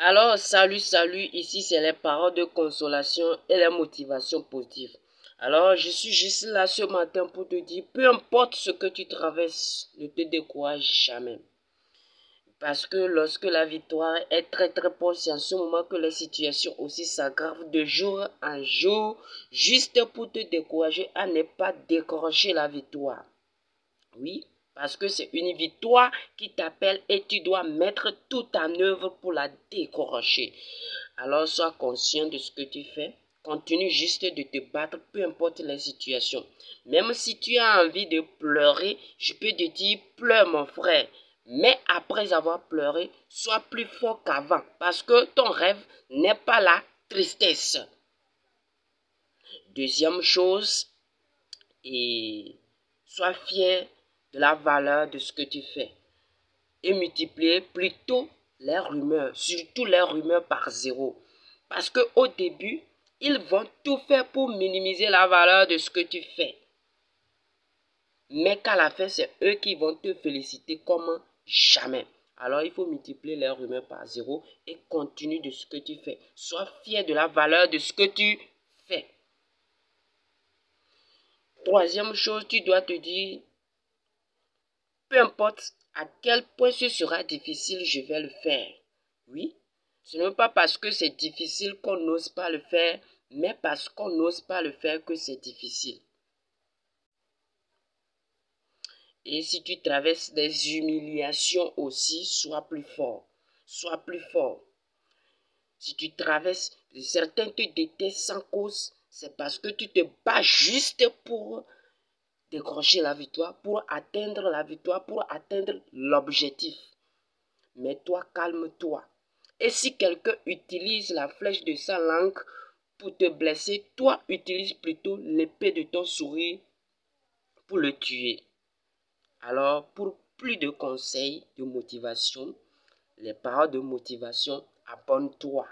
Alors, salut, ici c'est les paroles de consolation et les motivations positives. Alors, je suis juste là ce matin pour te dire, peu importe ce que tu traverses, ne te décourage jamais. Parce que lorsque la victoire est très proche, c'est en ce moment que les situations aussi s'aggravent de jour en jour, juste pour te décourager à ne pas décrocher la victoire. Oui, parce que c'est une victoire qui t'appelle et tu dois mettre tout en œuvre pour la décrocher. Alors sois conscient de ce que tu fais. Continue juste de te battre, peu importe les situations. Même si tu as envie de pleurer, je peux te dire, pleure mon frère. Mais après avoir pleuré, sois plus fort qu'avant. Parce que ton rêve n'est pas la tristesse. Deuxième chose, et sois fier de la valeur de ce que tu fais. Et multiplier plutôt les rumeurs, surtout les rumeurs par zéro. Parce qu'au début, ils vont tout faire pour minimiser la valeur de ce que tu fais. Mais qu'à la fin, c'est eux qui vont te féliciter comme jamais. Alors, il faut multiplier les rumeurs par zéro et continue de ce que tu fais. Sois fier de la valeur de ce que tu fais. Troisième chose, tu dois te dire, peu importe à quel point ce sera difficile, je vais le faire. Oui, ce n'est pas parce que c'est difficile qu'on n'ose pas le faire, mais parce qu'on n'ose pas le faire que c'est difficile. Et si tu traverses des humiliations aussi, sois plus fort. Sois plus fort. Si tu traverses, certains te détestent sans cause, c'est parce que tu te bats juste pour décrocher la victoire, pour atteindre la victoire, pour atteindre l'objectif. Mais toi, calme-toi. Et si quelqu'un utilise la flèche de sa langue pour te blesser, toi, utilise plutôt l'épée de ton sourire pour le tuer. Alors, pour plus de conseils de motivation, les paroles de motivation, abonne-toi.